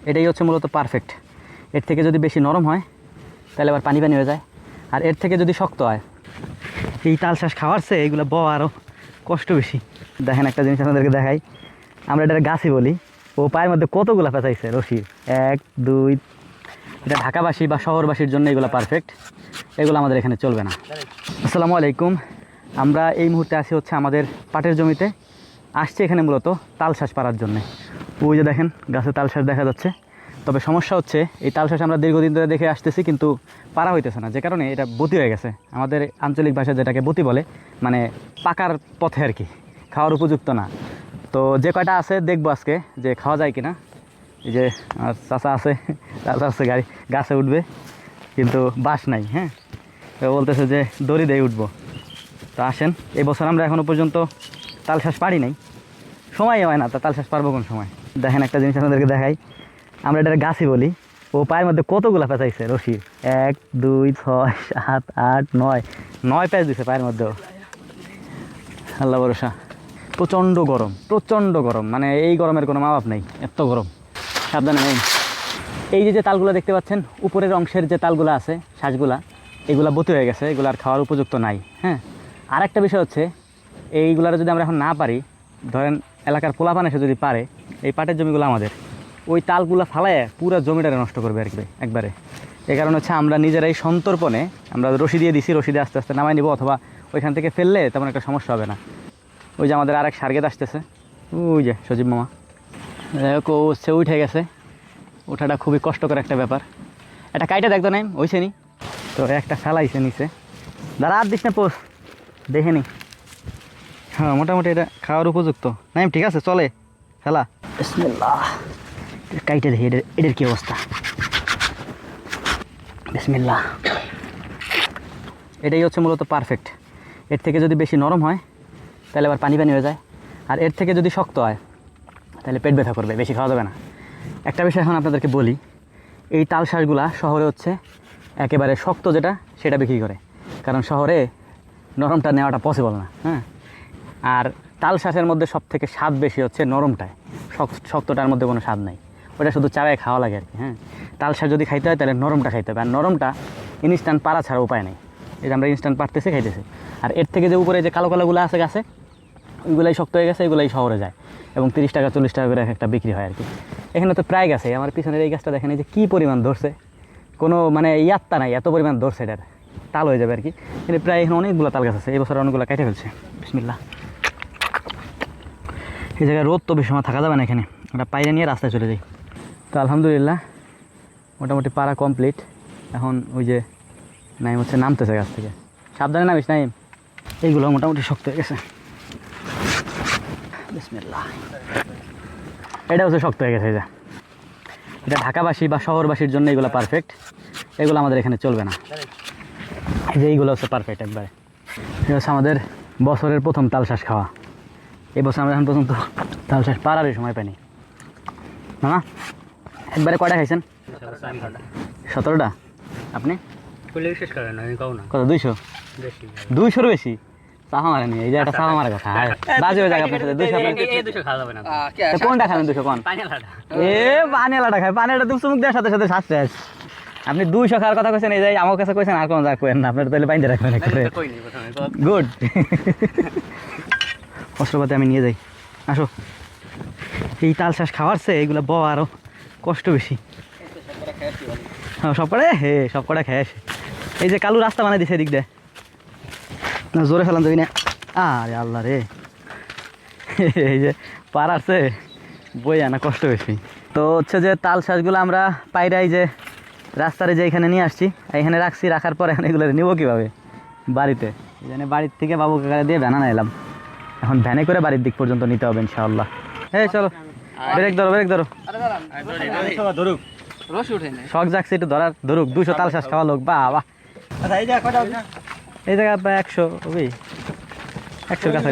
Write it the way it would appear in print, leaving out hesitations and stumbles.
এটাই হচ্ছে মূলত পারফেক্ট। এর থেকে যদি বেশি নরম হয় তাহলে আবার পানি পানি হয়ে যায়, আর এর থেকে যদি শক্ত হয় এই তাল শাঁস খাওয়ার চেয়ে এইগুলো বওয়া আরও কষ্ট বেশি। দেখেন একটা জিনিস আপনাদেরকে দেখাই, আমরা এটা গাছি বলি, ও পায়ের মধ্যে কতগুলো পেঁচাইছে রশির, 1 2। এটা ঢাকাবাসী বা শহরবাসীর জন্য এগুলো পারফেক্ট, এগুলো আমাদের এখানে চলবে না। আসসালামু আলাইকুম। আমরা এই মুহূর্তে আছি হচ্ছে আমাদের পাটের জমিতে, আসছি এখানে মূলত তাল শাঁস পাড়ার জন্য। ওই যে দেখেন গাছে তাল শাঁস দেখা যাচ্ছে, তবে সমস্যা হচ্ছে এই তাল শাঁস আমরা দীর্ঘদিন ধরে দেখে আসতেছি কিন্তু পাড়া হইতেছে না, যে কারণে এটা বতি হয়ে গেছে। আমাদের আঞ্চলিক ভাষায় যেটাকে বতি বলে, মানে পাকার পথে আর কি, খাওয়ার উপযুক্ত না। তো যে কয়টা আছে দেখবো আজকে যে খাওয়া যায় কিনা। এই যে আর চাচা আছে, চাচা আছে গাছে উঠবে কিন্তু বাঁশ নাই। হ্যাঁ, তো বলতেছে যে দড়ি দিয়ে উঠবো। তো আসেন, এই বছর আমরা এখনও পর্যন্ত তাল শাঁস পারি নাই, সময় হয় না, তা তাল শাঁস পারবো কোন সময়। দেখেন একটা জিনিস আপনাদেরকে দেখাই, আমরা এটা গাছি বলি, ও পায়ের মধ্যে কতগুলো পেঁচাইছে রশির, 1 2 6 7 8 9 প্যাঁচ দিছে পায়ের মধ্যেও। আল্লাহ ভরসা। প্রচণ্ড গরম, প্রচণ্ড গরম, মানে এই গরমের কোনো মাপ নেই, এত গরম। সাবধানে নেই। এই যে তালগুলো দেখতে পাচ্ছেন, উপরের অংশের যে তালগুলো আছে শাঁসগুলা, এগুলা বতি হয়ে গেছে, এগুলো আর খাওয়ার উপযুক্ত নাই। হ্যাঁ, আর একটা বিষয় হচ্ছে এইগুলার যদি আমরা এখন না পারি, ধরেন এলাকার পোলাপান এসে যদি পারে, এই পাটের জমিগুলো আমাদের, ওই তালগুলো ফালায় পুরো জমিটারে নষ্ট করবে আর কি একবারে। এই কারণে হচ্ছে আমরা নিজেরাই সন্তর্পণে আমরা রশি দিয়ে দিছি, রশি দিয়ে আস্তে আস্তে নামাই নিব, অথবা ওইখান থেকে ফেললে তেমন একটা সমস্যা হবে না। ওই যে আমাদের আরেক সার্গেত আসতেছে, ওই যে সজীব মামা, ও হচ্ছে উঠে গেছে। ওঠাটা খুবই কষ্টকর একটা ব্যাপার। এটা কাইটা দেখতো নাই ওইছে নি, তো একটা ফেলাইছে নিচে, দাঁড়া আর দিস না পোষ, দেখে নি। হ্যাঁ, মোটামুটি এটা খাওয়ার উপযুক্ত নাইম, ঠিক আছে চলে ফেলা। বিসমিল্লাহ, কাইটে দেখি এদের কি অবস্থা। বিসমিল্লাহ। এটাই হচ্ছে মূলত পারফেক্ট। এর থেকে যদি বেশি নরম হয় তাহলে আবার পানি পানি হয়ে যায়, আর এর থেকে যদি শক্ত হয় তাহলে পেট ব্যথা করবে, বেশি খাওয়া যাবে না। একটা বিষয় এখন আপনাদেরকে বলি, এই তাল শাঁসগুলা শহরে হচ্ছে একেবারে শক্ত যেটা সেটা বিক্রি করে, কারণ শহরে নরমটা নেওয়াটা পসিবল না। হ্যাঁ, আর তাল শাঁসের মধ্যে সব থেকে স্বাদ বেশি হচ্ছে নরমটায়, শক্তটার মধ্যে কোনো স্বাদ নাই, ওটা শুধু চাবায় খাওয়া লাগে আর কি। হ্যাঁ, তাল শাঁস যদি খাইতে হয় তাহলে নরমটা খাইতে হবে, আর নরমটা ইনস্ট্যান্ট পাড়া ছাড়া উপায় নেই। এটা আমরা ইনস্ট্যান্ট পাড়তেছি খাইতেছি। আর এর থেকে যে উপরে যে কালো কালোগুলো আছে গাছে, ওইগুলাই শক্ত হয়ে গেছে, এগুলাই শহরে যায় এবং 30 টাকা 40 টাকা করে একটা বিক্রি হয় আর কি। এখানে তো প্রায় গাছে, আমার পিছনের এই গাছটা দেখেন এই যে কী পরিমাণ ধরছে, কোনো মানে ইয়াত্তা নাই, এত পরিমাণ ধরছে, এটার তাল হয়ে যাবে আর কি। কিন্তু প্রায় এখানে অনেকগুলো তাল গাছ আছে, এই বছর অনেকগুলো কেটে ফেলছে। বিসমিল্লাহ। এই জায়গায় রোদ তো বেশি সময় থাকা যাবে না, এখানে আমরা পায়রা নিয়ে রাস্তায় চলে যাই। তো আলহামদুলিল্লাহ মোটামুটি পাড়া কমপ্লিট। এখন ওই যে নাইম হচ্ছে নামতেছে গাছ থেকে, সাবধানে নামিস নাইম। এইগুলো মোটামুটি শক্ত হয়ে গেছে। বিসমিল্লাহ। এটা হচ্ছে শক্ত হয়ে গেছে। এই যে এটা ঢাকাবাসী বা শহরবাসীর জন্য এগুলো পারফেক্ট, এগুলো আমাদের এখানে চলবে না। এই যে এইগুলো হচ্ছে পারফেক্ট একবারে। এটা হচ্ছে আমাদের বছরের প্রথম তাল শাঁস খাওয়া। এই বছর আমরা এখন পর্যন্ত তাল শাঁস পাড়ারই সময় পাইনি। না একবারে কয়টা খাইছেন? 17টা। আপনি কত? 200? 200-র বেশি? চাপা মারেনি, এই যে একটা চাপা মারা কথা। বাজে হয়ে যায় আপনার সাথে। 200 খাওয়া যাবে না। কোনটা খাবেন 200? কোন? এ পানিয়ালাটা খায়, পানিয়ালাটা তুমি চুমুক দেওয়ার সাথে সাথে শ্বাস শেষ। আপনি 200 খাওয়ার কথা কইছেন, এই যে আমার কাছে কইছেন আর কোনো যা কইেন না, আপনার তাহলে বাইন্দে রাখবেন একবারে। গুড। অস্ত্রপাতি আমি নিয়ে যাই, আসো। এই তাল শাঁস খাওয়ার চেয়ে এইগুলো বওয়া আরও কষ্ট বেশি। হ্যাঁ, সব কটা খেয়ে আসে। এই যে কালু রাস্তা বানাই দিছে এদিক দিয়ে, না জোরে ফেলান যাবি না। আরে আল্লাহ রে, এই যে পাড়াচ্ছে বই আনা কষ্ট বেশি। তো হচ্ছে যে তাল শাঁসগুলো আমরা পাইরাই যে রাস্তারে যে এখানে নিয়ে আসছি, এখানে রাখছি, রাখার পরে এখন এগুলো নিবো কীভাবে বাড়িতে? এই জন্য বাড়ির থেকে বাবু কাকা দিয়ে ভ্যান এলাম, এখন ভ্যানে করে বাড়ির দিক পর্যন্ত নিতে হবে ইনশাআল্লাহ। হ্যাঁ চলো, ব্রেক ধরো, ব্রেক ধরো। শখ যাচ্ছে একটু ধরার, ধরুক। 200 তাল শাঁস খাওয়া লোক, বাহ। এই জায়গা প্রায় 100 কাছাকাছি।